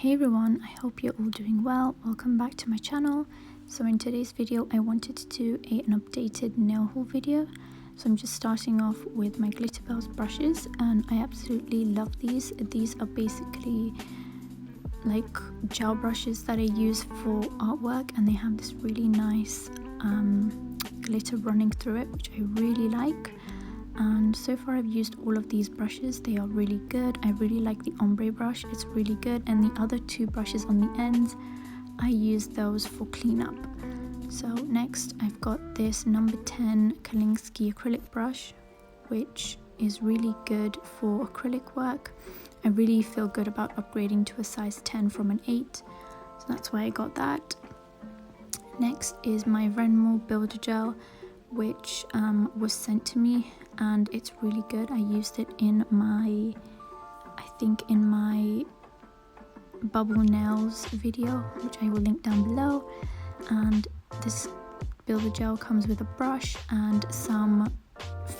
Hey everyone, I hope you're all doing well. Welcome back to my channel. So in today's video I wanted to do an updated nail haul video. So I'm just starting off with my Glitterbels brushes, and I absolutely love these. These are basically like gel brushes that I use for artwork, and they have this really nice glitter running through it, which I really like. And so far I've used all of these brushes. They are really good. I really like the ombre brush, it's really good, and the other two brushes on the ends, I use those for cleanup. So next I've got this number 10 Kalinsky acrylic brush, which is really good for acrylic work. I really feel good about upgrading to a size 10 from an 8, so that's why I got that. Next is my Vrenmol builder gel, which was sent to me, and it's really good. I used it in my, I think in my bubble nails video, which I will link down below. And this builder gel comes with a brush and some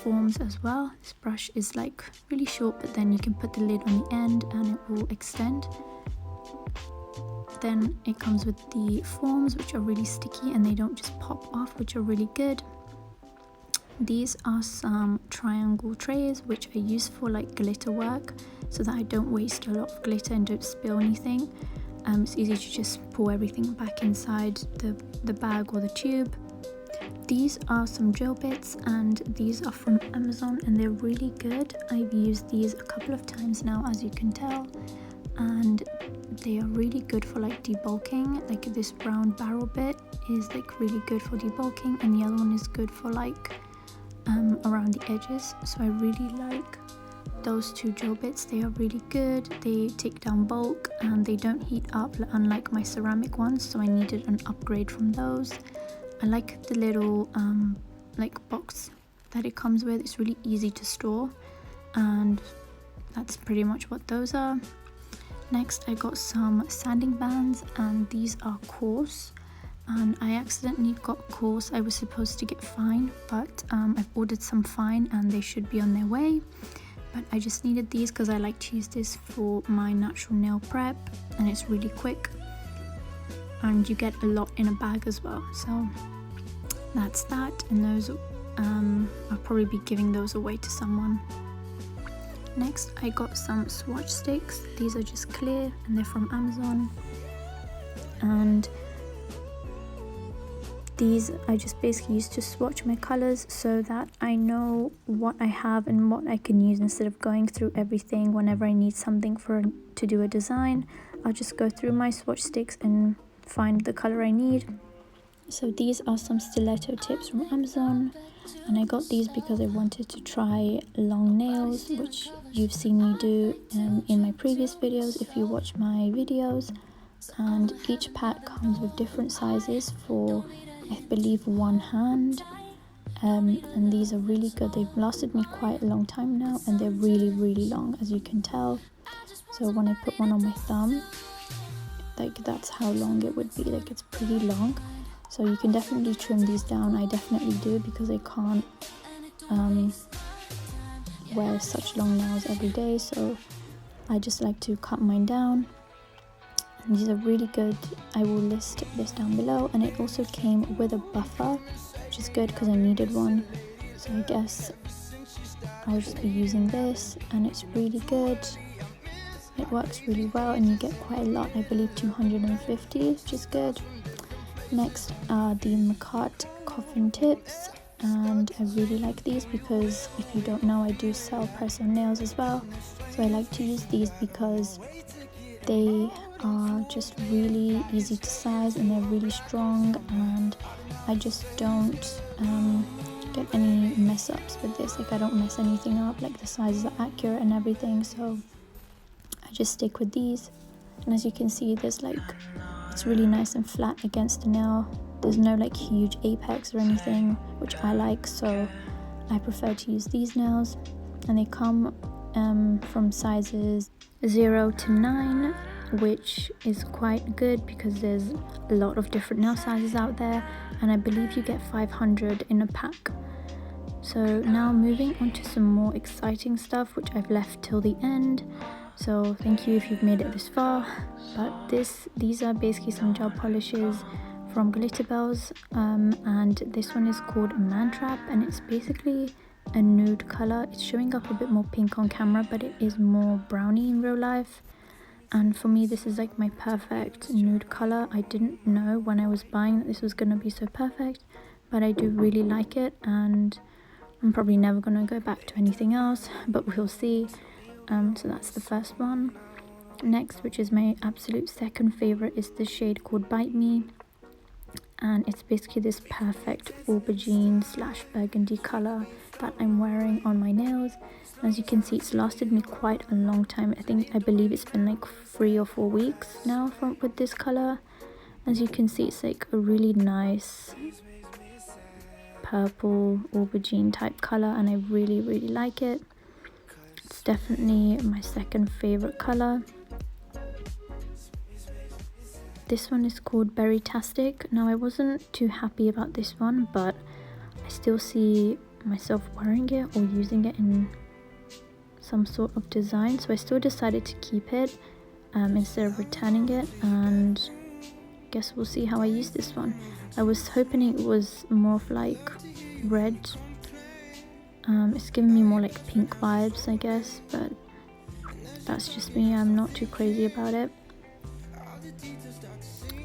forms as well. This brush is like really short, but then you can put the lid on the end and it will extend. Then it comes with the forms, which are really sticky and they don't just pop off, which are really good. These are some triangle trays which I use for like glitter work, so that I don't waste a lot of glitter and don't spill anything. It's easy to just pour everything back inside the bag or the tube. These are some drill bits, and these are from Amazon and they're really good. I've used these a couple of times now, as you can tell, and they are really good for like debulking. Like this round barrel bit is like really good for debulking, and the other one is good for like around the edges. So I really like those two drill bits. They are really good. They take down bulk and they don't heat up, unlike my ceramic ones, so I needed an upgrade from those. I like the little like box that it comes with. It's really easy to store, and that's pretty much what those are. Next I got some sanding bands, and these are coarse, and I accidentally got coarse. I was supposed to get fine, but I've ordered some fine and they should be on their way. But I just needed these because I like to use this for my natural nail prep, and it's really quick and you get a lot in a bag as well. So that's that, and those I'll probably be giving those away to someone. Next I got some swatch sticks. These are just clear and they're from Amazon, and these I just basically use to swatch my colors so that I know what I have and what I can use, instead of going through everything. Whenever I need something to do a design, I'll just go through my swatch sticks and find the color I need. So these are some stiletto tips from Amazon, and I got these because I wanted to try long nails, which you've seen me do in my previous videos if you watch my videos. And each pack comes with different sizes for, I believe, one hand, and these are really good. They've lasted me quite a long time now, and they're really long, as you can tell. So when I put one on my thumb, like that's how long it would be. Like it's pretty long, so you can definitely trim these down. I definitely do, because I can't wear such long nails every day, so I just like to cut mine down. And these are really good. I will list this down below. And it also came with a buffer, which is good because I needed one. So I guess I'll just be using this, and it's really good. It works really well, and you get quite a lot. I believe 250, which is good. Next are the Macart coffin tips, and I really like these because, if you don't know, I do sell press-on nails as well. So I like to use these because they are just really easy to size, and they're really strong, and I just don't get any mess ups with this. Like I don't mess anything up, like the sizes are accurate and everything, so I just stick with these. And as you can see, there's like, it's really nice and flat against the nail. There's no like huge apex or anything, which I like, so I prefer to use these nails. And they come from sizes 0 to 9, which is quite good because there's a lot of different nail sizes out there, and I believe you get 500 in a pack. So now moving on to some more exciting stuff, which I've left till the end. so thank you if you've made it this far. But these are basically some gel polishes from Glitterbels, and this one is called Man Trap, and it's basically a nude color. It's showing up a bit more pink on camera, but it is more brownie in real life. And for me, this is like my perfect nude color. I didn't know when I was buying that this was gonna be so perfect, but I do really like it, and I'm probably never gonna go back to anything else, but we'll see. So that's the first one. Next, which is my absolute second favorite, is the shade called Bite Me, and it's basically this perfect aubergine / burgundy color that I'm wearing on my nails. As you can see, it's lasted me quite a long time. I believe it's been like 3 or 4 weeks now with this color. As you can see, it's like a really nice purple aubergine type color, and I really like it. It's definitely my second favorite color. This one is called Berry-tastic. Now, I wasn't too happy about this one, but I still see myself wearing it or using it in some sort of design, so I still decided to keep it instead of returning it, and I guess we'll see how I use this one. I was hoping it was more of like red. It's giving me more like pink vibes, I guess, but that's just me. I'm not too crazy about it.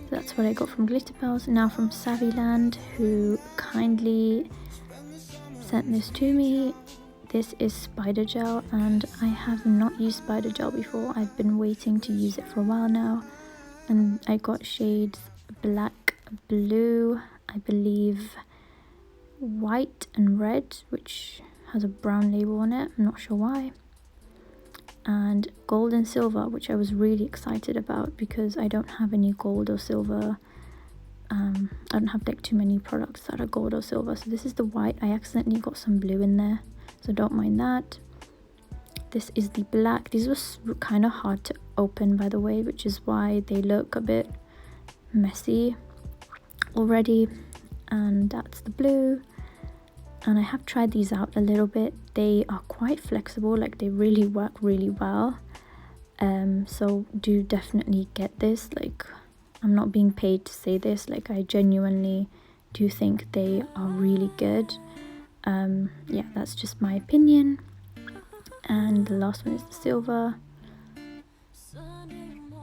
That's what I got from Glitterbels. Now from Saviland, who kindly sent this to me. This is spider gel, and I have not used spider gel before. I've been waiting to use it for a while now, and I got shades black, blue, I believe white and red, which has a brown label on it, I'm not sure why, and gold and silver, which I was really excited about because I don't have any gold or silver. I don't have like too many products that are gold or silver. So this is the white. I accidentally got some blue in there, so don't mind that. This is the black. These were kind of hard to open, by the way, which is why they look a bit messy already. And that's the blue. And I have tried these out a little bit. They are quite flexible, like they really work really well. So do definitely get this. Like, I'm not being paid to say this, like I genuinely do think they are really good. Yeah, that's just my opinion. And the last one is the silver,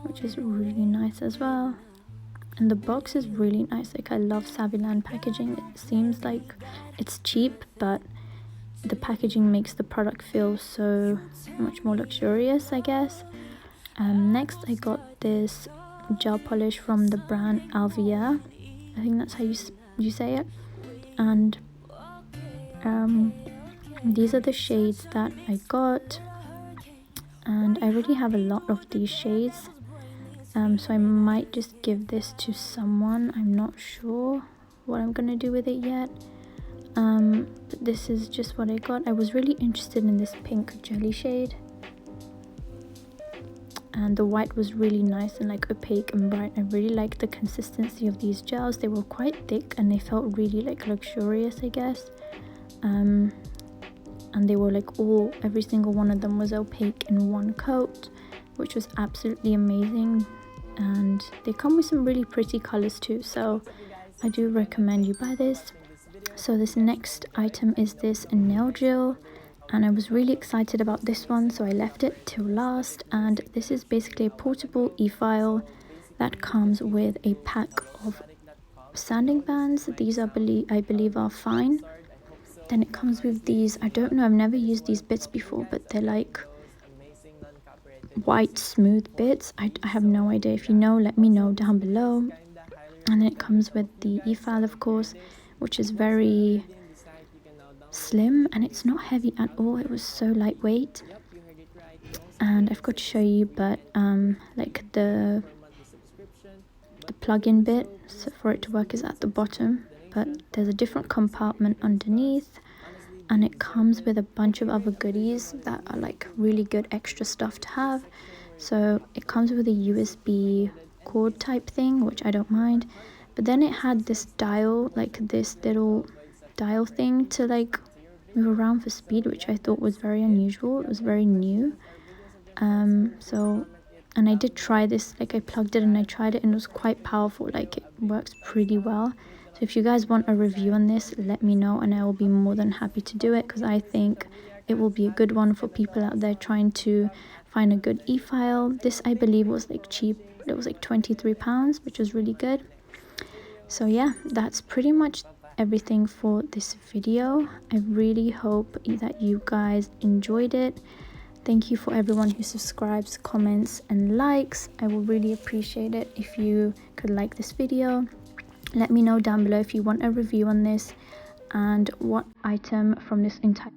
which is really nice as well. And the box is really nice. Like, I love Saviland packaging. It seems like it's cheap, but the packaging makes the product feel so much more luxurious, I guess. Next, I got this gel polish from the brand Alvia. I think that's how you say it. And these are the shades that I got, and I already have a lot of these shades. So I might just give this to someone. I'm not sure what I'm gonna do with it yet. But this is just what I got. I was really interested in this pink jelly shade, and the white was really nice and like opaque and bright. I really liked the consistency of these gels. They were quite thick and they felt really like luxurious, I guess. And they were like every single one of them was opaque in one coat, which was absolutely amazing. And they come with some really pretty colors too, so I do recommend you buy this. So this next item is this nail drill, and I was really excited about this one, so I left it till last. And this is basically a portable e-file that comes with a pack of sanding bands. These I believe are fine. Then it comes with these, I don't know, I've never used these bits before, but they're like white smooth bits. I have no idea. If you know, let me know down below. And then it comes with the e-file, of course, which is very slim and it's not heavy at all. It was so lightweight. And I've got to show you, but like the plug-in bit, so for it to work, is at the bottom, but there's a different compartment underneath, and it comes with a bunch of other goodies that are like really good extra stuff to have. So it comes with a USB cord type thing, which I don't mind, but then it had this dial, like this little dial thing to like move around for speed, which I thought was very unusual. It was very new. And I did try this, like I plugged it and I tried it and it was quite powerful, like it works pretty well. So if you guys want a review on this, let me know and I will be more than happy to do it, because I think it will be a good one for people out there trying to find a good e-file. This I believe was like cheap, it was like £23, which was really good. So yeah, that's pretty much everything for this video. I really hope that you guys enjoyed it. Thank you for everyone who subscribes, comments and likes. I will really appreciate it if you could like this video. Let me know down below if you want a review on this and what item from this entire